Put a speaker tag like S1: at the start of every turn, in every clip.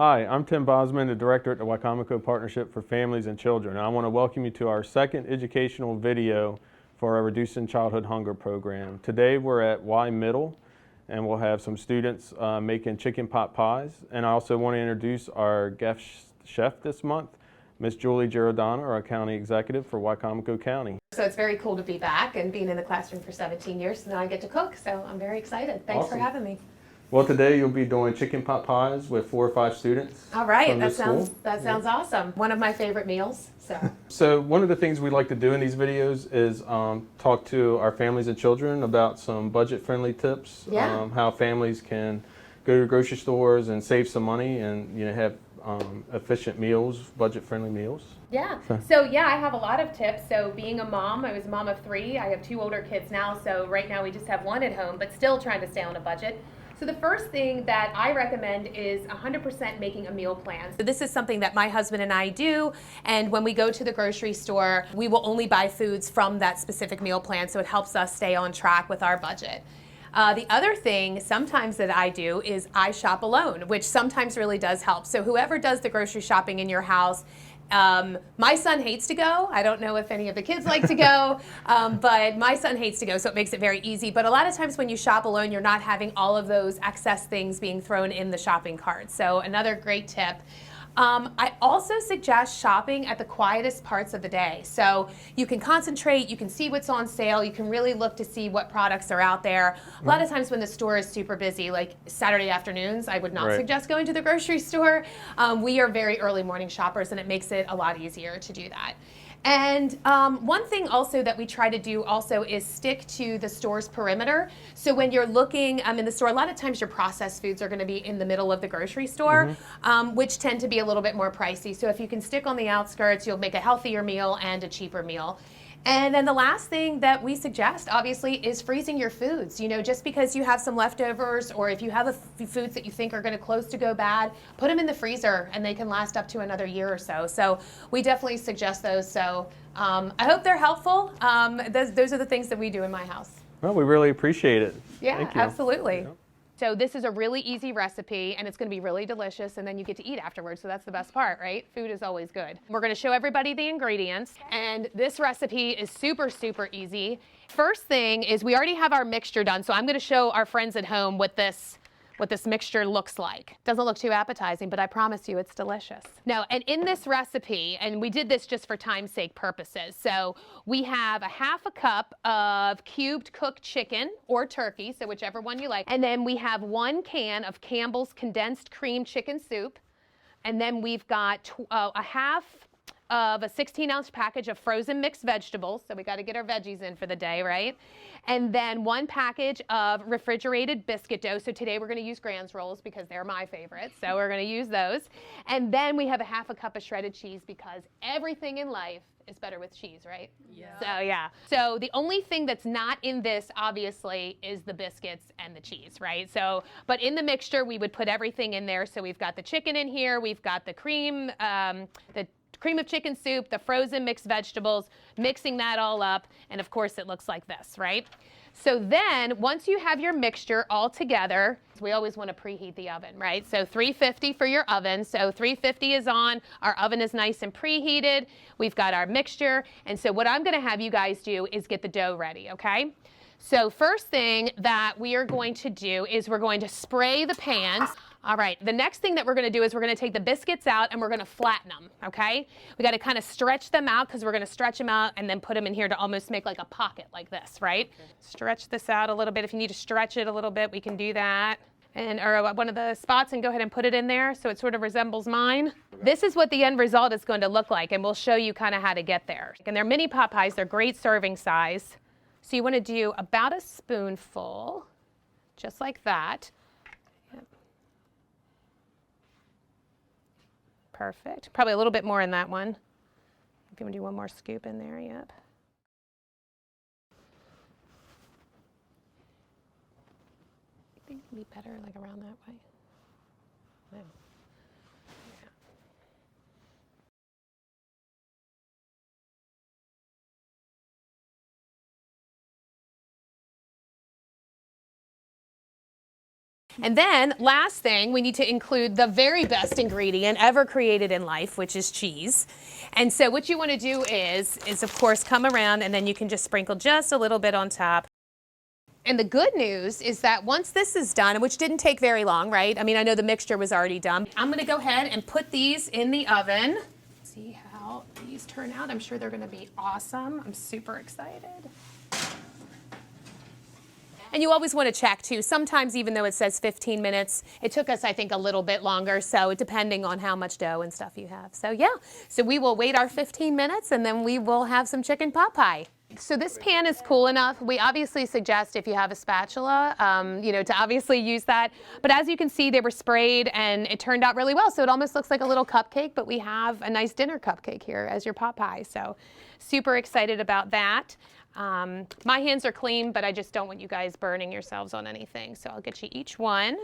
S1: Hi, I'm Tim Bosman, the Director at the Wicomico Partnership for Families and Children. And I want to welcome you to our second educational video for our Reducing Childhood Hunger program. Today we're at Y Middle, and we'll have some students making chicken pot pies. And I also want to introduce our guest chef this month, Miss Julie Giordano, our County Executive for Wicomico County.
S2: So it's very cool to be back and being in the classroom for 17 years. Now I get to cook, so I'm very excited. Thanks
S1: Awesome.
S2: for having me.
S1: Well, today you'll be doing chicken pot pies with 4 or 5 students.
S2: All right,
S1: from
S2: that
S1: the school.
S2: sounds awesome. One of my favorite meals.
S1: So one of the things we like to do in these videos is talk to our families and children about some budget-friendly tips.
S2: Yeah.
S1: How families can go to grocery stores and save some money and have efficient meals, budget-friendly meals.
S2: Yeah. So yeah, I have a lot of tips. So being a mom, I was a mom of 3. I have 2 older kids now. So right now we just have 1 at home, but still trying to stay on a budget. So the first thing that I recommend is 100% making a meal plan. So this is something that my husband and I do, and when we go to the grocery store, we will only buy foods from that specific meal plan, so it helps us stay on track with our budget. The other thing sometimes that I do is I shop alone, which sometimes really does help. So whoever does the grocery shopping in your house, my son hates to go. I don't know if any of the kids like to go, but my son hates to go, so it makes it very easy. But a lot of times when you shop alone, you're not having all of those excess things being thrown in the shopping cart. So another great tip. I also suggest shopping at the quietest parts of the day. So you can concentrate, you can see what's on sale, you can really look to see what products are out there. A lot of times when the store is super busy, like Saturday afternoons, I would not suggest going to the grocery store. We are very early morning shoppers, and it makes it a lot easier to do that. And one thing also that we try to do also is stick to the store's perimeter. So when you're looking in the store, a lot of times your processed foods are going to be in the middle of the grocery store, which tend to be a little bit more pricey. So if you can stick on the outskirts, you'll make a healthier meal and a cheaper meal. And then the last thing that we suggest, obviously, is freezing your foods. Just because you have some leftovers, or if you have foods that you think are going to close to go bad, put them in the freezer and they can last up to another year or so. So we definitely suggest those. So I hope they're helpful. Those are the things that we do in my house.
S1: Well, we really appreciate it.
S2: Yeah,
S1: Thank you.
S2: absolutely. So this is a really easy recipe, and it's going to be really delicious, and then you get to eat afterwards, so that's the best part, right? Food is always good. We're going to show everybody the ingredients, and this recipe is super, super easy. First thing is we already have our mixture done, so I'm going to show our friends at home what this mixture looks like. Doesn't look too appetizing, but I promise you it's delicious. Now, and in this recipe, and we did this just for time's sake purposes, so we have a 1/2 cup of cubed cooked chicken or turkey, so whichever one you like, and then we have 1 can of Campbell's condensed cream chicken soup, and then we've got a half of a 16-ounce package of frozen mixed vegetables, so we got to get our veggies in for the day, right? And then 1 package of refrigerated biscuit dough. So today we're going to use Grand's rolls because they're my favorite, so we're going to use those. And then we have a 1/2 cup of shredded cheese because everything in life is better with cheese, right? Yeah. So yeah. So the only thing that's not in this, obviously, is the biscuits and the cheese, right? So, but in the mixture, we would put everything in there. So we've got the chicken in here, we've got the cream of chicken soup, the frozen mixed vegetables, mixing that all up, and of course it looks like this, right? So then, once you have your mixture all together, we always want to preheat the oven, right? So 350 for your oven. So 350 is on, our oven is nice and preheated, we've got our mixture, and so what I'm going to have you guys do is get the dough ready, okay? So first thing that we are going to do is we're going to spray the pans. All right, the next thing that we're going to do is we're going to take the biscuits out and we're going to flatten them, okay? We got to kind of stretch them out because we're going to stretch them out and then put them in here to almost make like a pocket like this, right? Okay. Stretch this out a little bit. If you need to stretch it a little bit, we can do that. Or one of the spots, and go ahead and put it in there so it sort of resembles mine. This is what the end result is going to look like, and we'll show you kind of how to get there. And they're mini pot pies. They're great serving size. So you want to do about a spoonful, just like that. Yep. Perfect. Probably a little bit more in that one. If you want to do one more scoop in there, yep. I think it'd be better like around that way. No. And then last thing, we need to include the very best ingredient ever created in life, which is cheese. And so what you want to do is of course come around and then you can just sprinkle just a little bit on top. And the good news is that once this is done, which didn't take very long, right? I mean, I know the mixture was already done. I'm going to go ahead and put these in the oven. See how these turn out. I'm sure they're going to be awesome. I'm super excited. And you always want to check too. Sometimes even though it says 15 minutes, it took us, I think, a little bit longer. So depending on how much dough and stuff you have. So yeah, so we will wait our 15 minutes and then we will have some chicken pot pie. So this pan is cool enough. We obviously suggest if you have a spatula, to obviously use that. But as you can see, they were sprayed and it turned out really well. So it almost looks like a little cupcake, but we have a nice dinner cupcake here as your pot pie. So super excited about that. My hands are clean, but I just don't want you guys burning yourselves on anything. So I'll get you each one.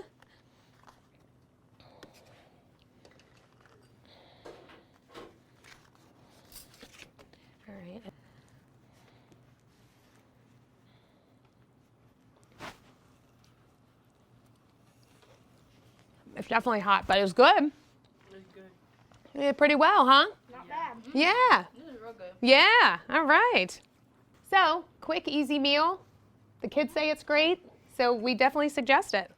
S2: All right. It's definitely hot, but it was good.
S3: Really good.
S2: You did pretty well, huh?
S3: Not bad.
S2: Yeah.
S3: This is real good.
S2: Yeah. All right. So, quick, easy meal. The kids say it's great, so we definitely suggest it.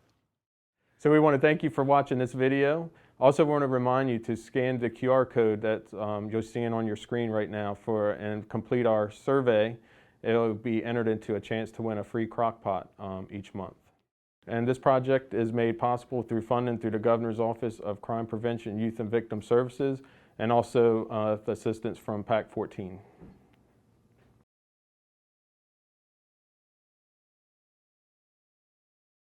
S1: So we want to thank you for watching this video. Also want to remind you to scan the QR code that you're seeing on your screen right now and complete our survey. It'll be entered into a chance to win a free crock pot each month. And this project is made possible through funding through the Governor's Office of Crime Prevention, Youth and Victim Services, and also the assistance from PAC 14.